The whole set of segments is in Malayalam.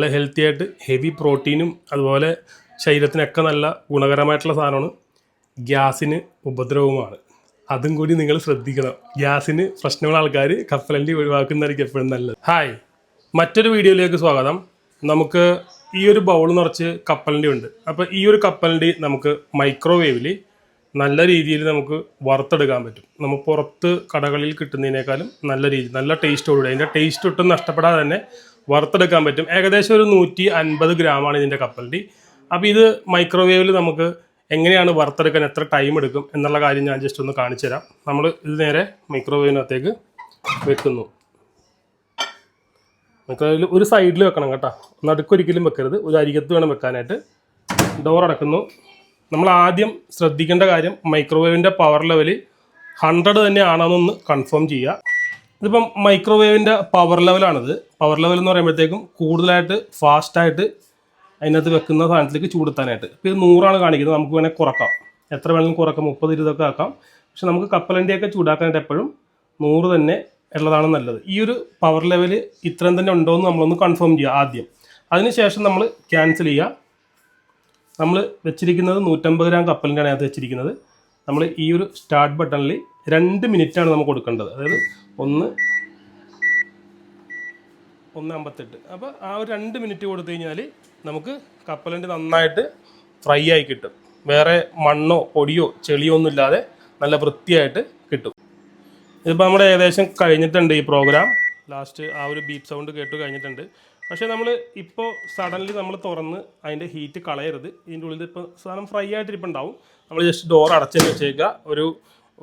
നല്ല ഹെൽത്തി ആയിട്ട് ഹെവി പ്രോട്ടീനും അതുപോലെ ശരീരത്തിനൊക്കെ നല്ല ഗുണകരമായിട്ടുള്ള സാധനമാണ്. ഗ്യാസിന് ഉപദ്രവവുമാണ്. അതും കൂടി നിങ്ങൾ ശ്രദ്ധിക്കണം. ഗ്യാസിന് പ്രശ്നമുള്ള ആൾക്കാർ കപ്പലണ്ടി ഒഴിവാക്കുന്നതായിരിക്കും എപ്പോഴും നല്ലത്. ഹായ്, മറ്റൊരു വീഡിയോയിലേക്ക് സ്വാഗതം. നമുക്ക് ഈ ഒരു ബൗൾ നിറച്ച് കപ്പലണ്ടി ഉണ്ട്. അപ്പോൾ ഈ ഒരു കപ്പലണ്ടി നമുക്ക് മൈക്രോവേവിൽ നല്ല രീതിയിൽ നമുക്ക് വറുത്തെടുക്കാൻ പറ്റും. നമ്മൾ പുറത്ത് കടകളിൽ കിട്ടുന്നതിനേക്കാളും നല്ല രീതി, നല്ല ടേസ്റ്റോടുകൂടി, അതിൻ്റെ ടേസ്റ്റ് ഒട്ടും നഷ്ടപ്പെടാതെ തന്നെ വറുത്തെടുക്കാൻ പറ്റും. ഏകദേശം ഒരു 150 ഗ്രാമാണ് ഇതിൻ്റെ കപ്പലണ്ടി. അപ്പോൾ ഇത് മൈക്രോവേവിൽ നമുക്ക് എങ്ങനെയാണ് വറുത്തെടുക്കാൻ, എത്ര ടൈം എടുക്കും എന്നുള്ള കാര്യം ഞാൻ ജസ്റ്റ് ഒന്ന് കാണിച്ചു തരാം. നമ്മൾ ഇത് നേരെ മൈക്രോവേവിനകത്തേക്ക് വെക്കുന്നു. മൈക്രോവേവിൽ ഒരു സൈഡിൽ വെക്കണം കേട്ടോ, നടുക്കൊരിക്കലും വെക്കരുത്. ഒരു അരികത്ത് വേണം വെക്കാനായിട്ട്. ഡോർ അടക്കുന്നു. നമ്മൾ ആദ്യം ശ്രദ്ധിക്കേണ്ട കാര്യം മൈക്രോവേവിൻ്റെ പവർ ലെവൽ 100 തന്നെ ആണെന്നൊന്ന് കൺഫേം ചെയ്യുക. ഇതിപ്പം മൈക്രോവേവിൻ്റെ പവർ ലെവലാണിത്. പവർ ലെവൽ എന്ന് പറയുമ്പോഴത്തേക്കും കൂടുതലായിട്ട് ഫാസ്റ്റായിട്ട് അതിനകത്ത് വെക്കുന്ന സാധനത്തിലേക്ക് ചൂടെത്താനായിട്ട്. ഇപ്പോൾ ഇത് 100 കാണിക്കുന്നത്. നമുക്ക് വേണമെങ്കിൽ കുറക്കാം, എത്ര വേണമെങ്കിലും കുറക്കാം, 30-20 ആക്കാം. പക്ഷെ നമുക്ക് കപ്പലണ്ടിയൊക്കെ ചൂടാക്കാനായിട്ട് എപ്പോഴും 100 തന്നെ ഉള്ളതാണ് നല്ലത്. ഈ ഒരു പവർ ലെവൽ ഇത്രയും തന്നെ ഉണ്ടോ എന്ന് നമ്മളൊന്ന് കൺഫേം ചെയ്യുക ആദ്യം. അതിനുശേഷം നമ്മൾ ക്യാൻസൽ ചെയ്യുക. നമ്മൾ വെച്ചിരിക്കുന്നത് 150 ഗ്രാം കപ്പലിൻ്റെയാണ് അതിനകത്ത് വെച്ചിരിക്കുന്നത്. നമ്മൾ ഈ ഒരു സ്റ്റാർട്ട് ബട്ടണിൽ 2 മിനിറ്റാണ് നമുക്ക് കൊടുക്കേണ്ടത്. അതായത് 1:58. അപ്പോൾ ആ ഒരു 2 മിനിറ്റ് കൊടുത്തു കഴിഞ്ഞാൽ നമുക്ക് കപ്പലണ്ടി നന്നായിട്ട് ഫ്രൈ ആയി കിട്ടും. വേറെ മണ്ണോ പൊടിയോ ചെളിയോ ഒന്നും ഇല്ലാതെ നല്ല വൃത്തിയായിട്ട് കിട്ടും. ഇതിപ്പോൾ നമ്മുടെ ഏകദേശം കഴിഞ്ഞിട്ടുണ്ട് ഈ പ്രോഗ്രാം. ലാസ്റ്റ് ആ ഒരു ബീപ്പ് സൗണ്ട് കേട്ട് കഴിഞ്ഞിട്ടുണ്ട്. പക്ഷേ നമ്മൾ ഇപ്പോൾ സഡൻലി നമ്മൾ തുറന്ന് അതിൻ്റെ ഹീറ്റ് കളയരുത്. ഇതിൻ്റെ ഉള്ളിൽ ഇപ്പോൾ സാധനം ഫ്രൈ ആയിട്ടിരിപ്പുണ്ടാവും. നമ്മൾ ജസ്റ്റ് ഡോർ അടച്ചു വെച്ചേക്കുക.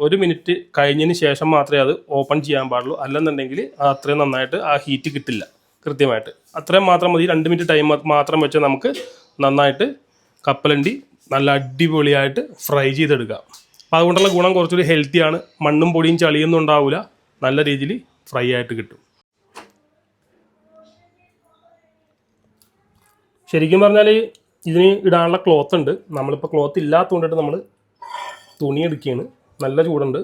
ഒരു മിനിറ്റ് കഴിഞ്ഞതിന് ശേഷം മാത്രമേ അത് ഓപ്പൺ ചെയ്യാൻ പാടുള്ളൂ. അല്ലെന്നുണ്ടെങ്കിൽ അത്രയും നന്നായിട്ട് ആ ഹീറ്റ് കിട്ടില്ല കൃത്യമായിട്ട്. അത്രയും മാത്രം മതി. 2 മിനിറ്റ് ടൈം മാത്രം വെച്ച് നമുക്ക് നന്നായിട്ട് കപ്പലണ്ടി നല്ല അടിപൊളിയായിട്ട് ഫ്രൈ ചെയ്തെടുക്കാം. അപ്പോൾ അതുകൊണ്ടുള്ള ഗുണം കുറച്ചൊരു ഹെൽത്തിയാണ്. മണ്ണും പൊടിയും ചളിയൊന്നും ഉണ്ടാവില്ല. നല്ല രീതിയിൽ ഫ്രൈ ആയിട്ട് കിട്ടും. ശരിക്കും പറഞ്ഞാൽ ഇതിന് ഇടാനുള്ള ക്ലോത്ത് ഉണ്ട്. നമ്മളിപ്പോൾ ക്ലോത്ത് ഇല്ലാത്തതുകൊണ്ടിട്ട് നമ്മൾ തുണി എടുക്കുകയാണ്. നല്ല ചൂടുണ്ട്.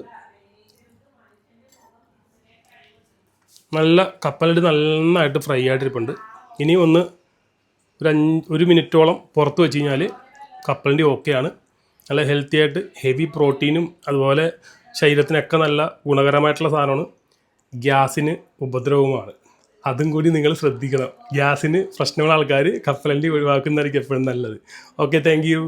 നല്ല കപ്പലണ്ടി നന്നായിട്ട് ഫ്രൈ ആയിട്ടിരിപ്പുണ്ട്. ഇനി ഒരു മിനിറ്റോളം പുറത്ത് വെച്ച് കഴിഞ്ഞാൽ കപ്പലണ്ടി ഓക്കെയാണ്. നല്ല ഹെൽത്തി ആയിട്ട് ഹെവി പ്രോട്ടീനും അതുപോലെ ശരീരത്തിനൊക്കെ നല്ല ഗുണകരമായിട്ടുള്ള സാധനമാണ്. ഗ്യാസിന് ഉപദ്രവവുമാണ്. അതും കൂടി നിങ്ങൾ ശ്രദ്ധിക്കണം. ഗ്യാസിന് പ്രശ്നമുള്ള ആൾക്കാർ കപ്പലണ്ടി ഒഴിവാക്കുന്നതായിരിക്കും എപ്പോഴും നല്ലത്. Okay, thank you.